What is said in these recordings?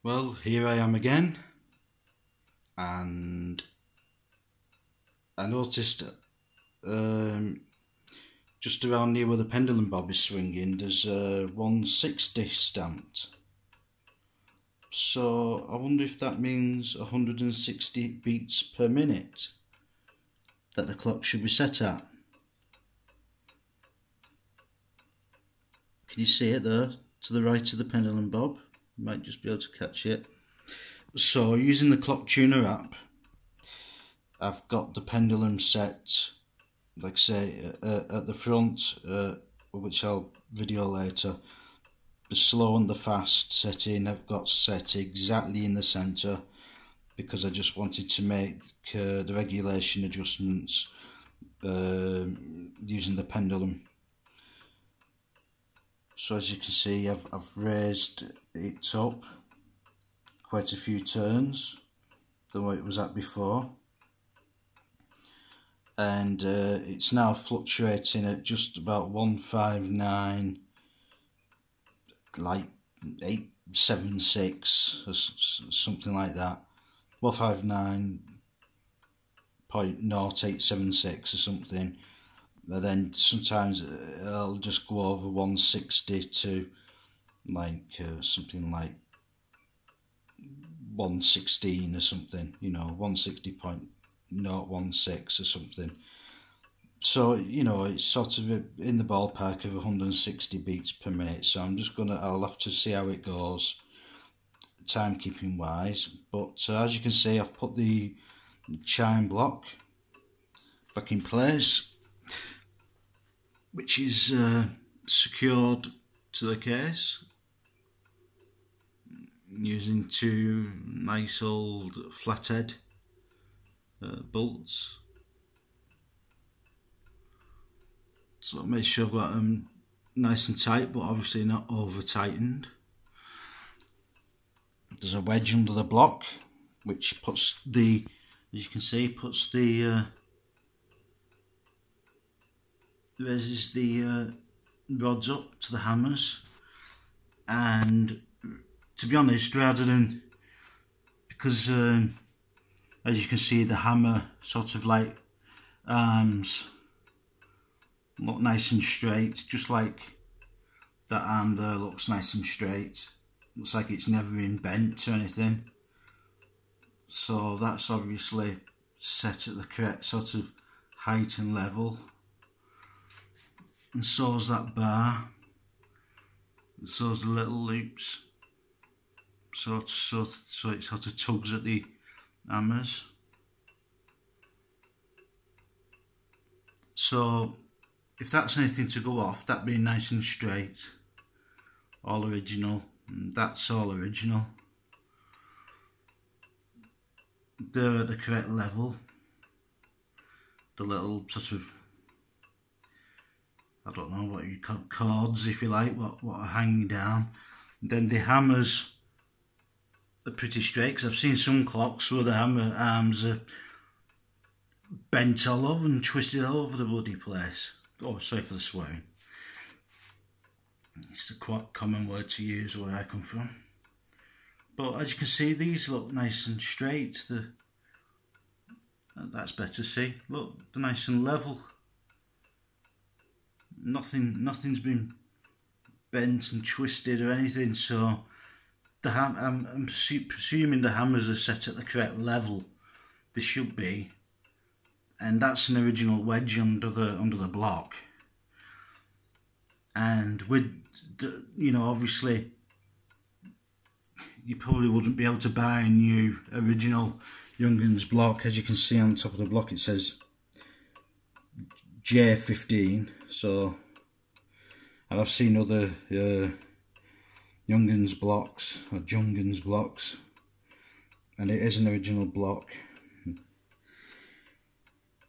Well, here I am again, and I noticed just around near where the pendulum bob is swinging, there's a 160 stamped. So I wonder if that means 160 beats per minute that the clock should be set at. Can you see it there to the right of the pendulum bob? You might just be able to catch it. So using the clock tuner app, I've got the pendulum set, like I say, at the front, which I'll video later. The slow and the fast setting I've got set exactly in the centre, because I just wanted to make the regulation adjustments using the pendulum. So as you can see, I've raised it up quite a few turns than what it was at before, and it's now fluctuating at just about 159, like 876 or something like that, 159.0876 or something. And then sometimes it'll just go over 160 to like something like 116 or something, you know, 160.016 or something. So, you know, it's sort of in the ballpark of 160 beats per minute. So I'll have to see how it goes, timekeeping wise. But as you can see, I've put the chime block back in place, which is secured to the case using two nice old flathead bolts. So make sure I've got them nice and tight, but obviously not over tightened. There's a wedge under the block, which puts the, as you can see, raises the rods up to the hammers. And to be honest, because as you can see, the hammer sort of like arms look nice and straight, just like that arm there looks nice and straight. Looks like it's never been bent or anything. So that's obviously set at the correct sort of height and level. And so is that bar. And so is the little loops. So it sort of tugs at the hammers. So if that's anything to go off, that being nice and straight, all original, and that's all original. They're at the correct level. The little sort of, I don't know what you call cords, if you like, what are hanging down. And then the hammers are pretty straight, because I've seen some clocks where the hammer arms are bent all over and twisted all over the bloody place. Oh, sorry for the swearing. It's a quite common word to use where I come from. But as you can see, these look nice and straight. That's better to see. Look, they're nice and level. Nothing's been bent and twisted or anything. So I'm presuming the hammers are set at the correct level. They should be. And that's an original wedge under the block. And with, you know, obviously you probably wouldn't be able to buy a new original Junghans block. As you can see on top of the block, it says J15. So, and I've seen other Junghans blocks, or Junghans blocks, and it is an original block.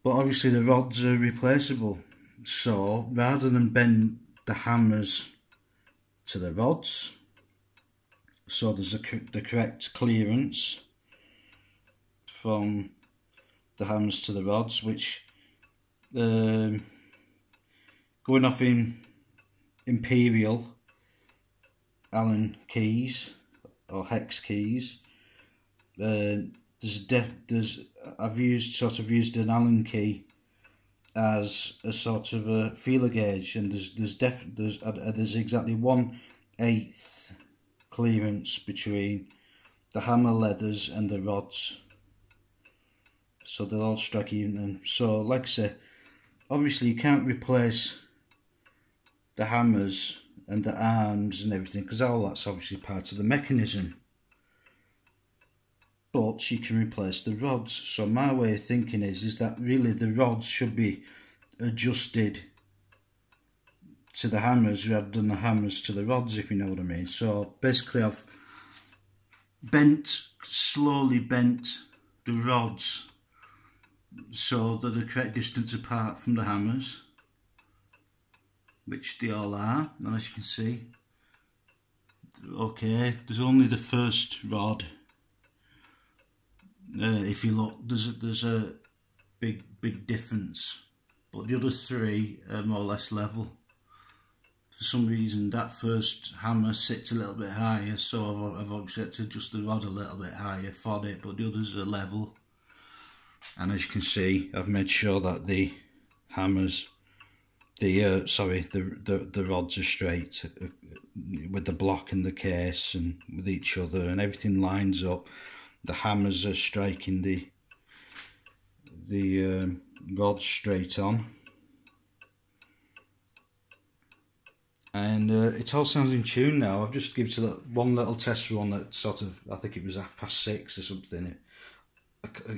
But obviously the rods are replaceable, so rather than bend the hammers to the rods, so there's the correct clearance from the hammers to the rods, which going off in Imperial Allen keys, or hex keys. I've used an Allen key as a sort of a feeler gauge, and there's exactly 1/8 clearance between the hammer leathers and the rods, so they'll all strike even. So like I say, obviously you can't replace the hammers and the arms and everything, because all that's obviously part of the mechanism, but you can replace the rods. So my way of thinking is that really the rods should be adjusted to the hammers rather than the hammers to the rods, if you know what I mean. So basically I've slowly bent the rods so they're the correct distance apart from the hammers, which they all are, and as you can see, okay, there's only the first rod. If you look, there's a big difference, but the other three are more or less level. For some reason that first hammer sits a little bit higher, so I've obviously had to adjust the rod a little bit higher for it, but the others are level. And as you can see, I've made sure that the hammers, the rods are straight with the block and the case and with each other, and everything lines up. The hammers are striking the rods straight on, and it all sounds in tune now. I've just given it one little test run at sort of, I think it was 6:30 or something,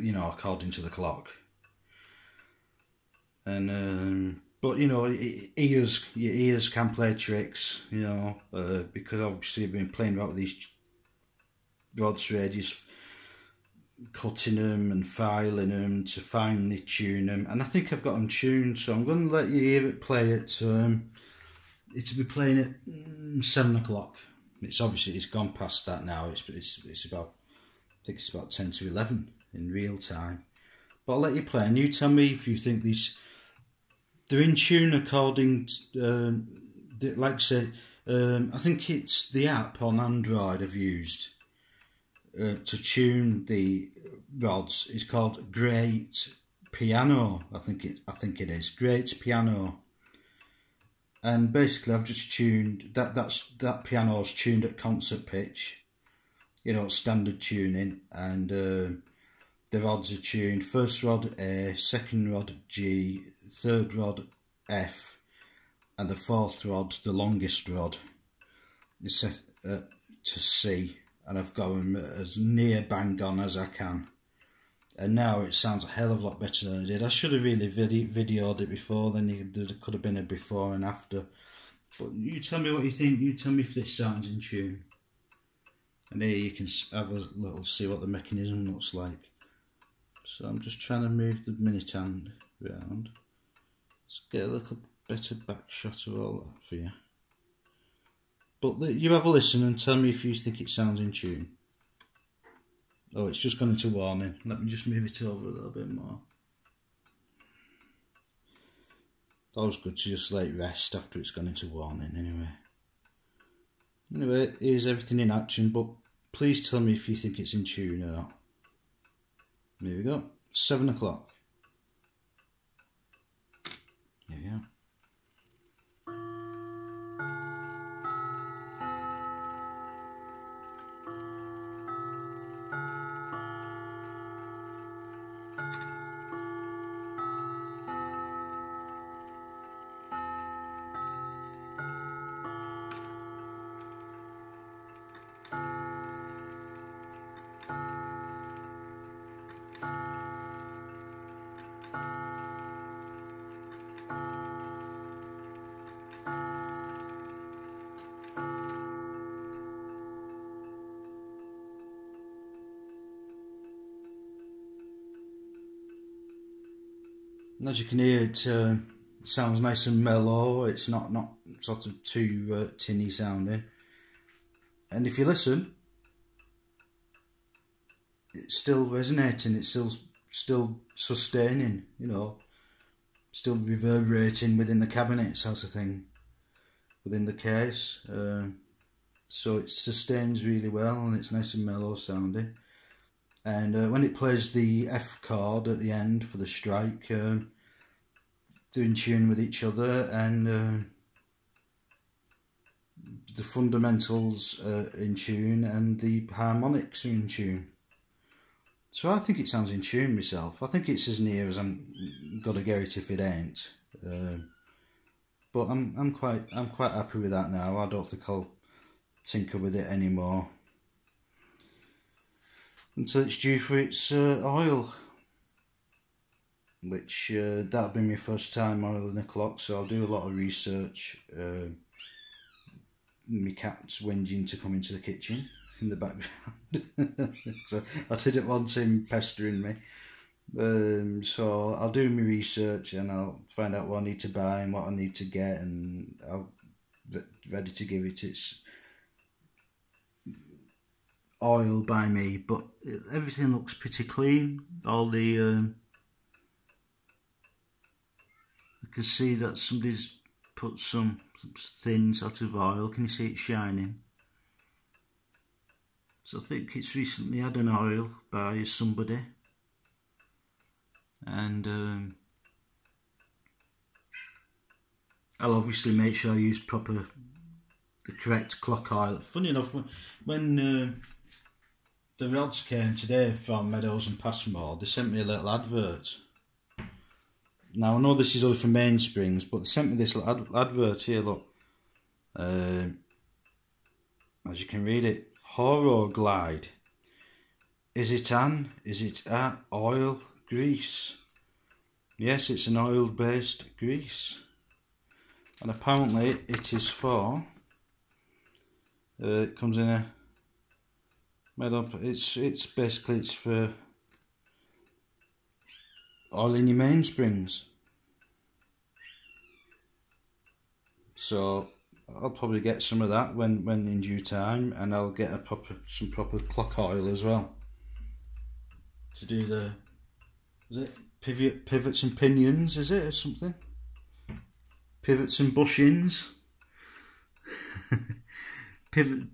you know, according to the clock. And but you know, your ears can play tricks, you know, because obviously I've been playing around with these rods for ages, cutting them and filing them to finally tune them, and I think I've got them tuned. So I'm going to let you hear it play at it'll be playing at 7 o'clock. It's gone past that now. It's about, I think it's about 10 to 11 in real time. But I'll let you play, and you tell me if you think they're in tune according to, like I said, I think it's the app on Android I've used to tune the rods. It's called Great Piano. I think it is Great Piano. And basically I've just tuned that piano's tuned at concert pitch, you know, standard tuning, and the rods are tuned first rod A, second rod G, third rod F, and the fourth rod, the longest rod, is set to C, and I've got them as near bang on as I can. And now it sounds a hell of a lot better than it did. I should have really videoed it before, then there could have been a before and after. But you tell me what you think, you tell me if this sounds in tune. And here you can have a little see what the mechanism looks like. So I'm just trying to move the minute hand around. Let's get a little better back shot of all that for you. But you have a listen and tell me if you think it sounds in tune. Oh, it's just gone into warning. Let me just move it over a little bit more. It's always good to just let it rest after it's gone into warning anyway. Anyway, here's everything in action, but please tell me if you think it's in tune or not. Here we go, 7 o'clock. Here we go. As you can hear, it sounds nice and mellow. It's not sort of too tinny sounding. And if you listen, it's still resonating. It's still sustaining. You know, still reverberating within the cabinet, sort of thing, within the case. so it sustains really well and it's nice and mellow sounding. And when it plays the F chord at the end for the strike, they're in tune with each other, and the fundamentals are in tune and the harmonics are in tune. So I think it sounds in tune myself. I think it's as near as I'm gonna get it if it ain't. But I'm quite happy with that now. I don't think I'll tinker with it anymore until it's due for its oil, which that'll be my first time oiling a clock, so I'll do a lot of research. My cat's whinging to come into the kitchen in the background, so I didn't want him pestering me. So I'll do my research and I'll find out what I need to buy and what I need to get, and I'll ready to give it its oil by me. But everything looks pretty clean. All the I can see that somebody's put some thin sort of oil. Can you see it shining? So I think it's recently had an oil by somebody, and I'll obviously make sure I use the correct clock oil. Funny enough, when the rods came today from Meadows and Passmore, they sent me a little advert. Now I know this is only for mainsprings, but they sent me this little advert here, look. As you can read it, Horo Glide. Is it a oil grease? Yes, it's an oil based grease. And apparently it is for, it comes in a made up, it's basically for oiling your mainsprings. So I'll probably get some of that when in due time, and I'll get some proper clock oil as well to do the, is it pivots and pinions, is it, or something? Pivots and bushings. Pivots